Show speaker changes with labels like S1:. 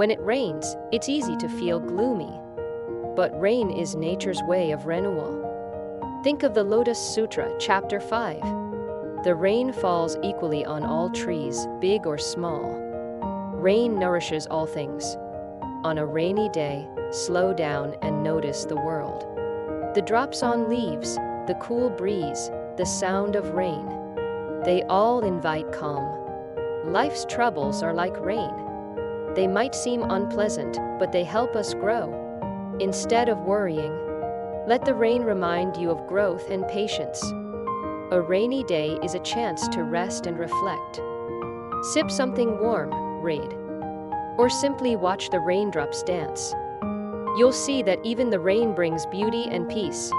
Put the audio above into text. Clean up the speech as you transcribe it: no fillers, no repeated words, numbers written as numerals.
S1: When it rains, it's easy to feel gloomy. But rain is nature's way of renewal. Think of the Lotus Sutra, Chapter 5. The rain falls equally on all trees, big or small. Rain nourishes all things. On a rainy day, slow down and notice the world. The drops on leaves, the cool breeze, the sound of rain. They all invite calm. Life's troubles are like rain. They might seem unpleasant, but they help us grow. Instead of worrying, let the rain remind you of growth and patience. A rainy day is a chance to rest and reflect. Sip something warm, read, or simply watch the raindrops dance. You'll see that even the rain brings beauty and peace.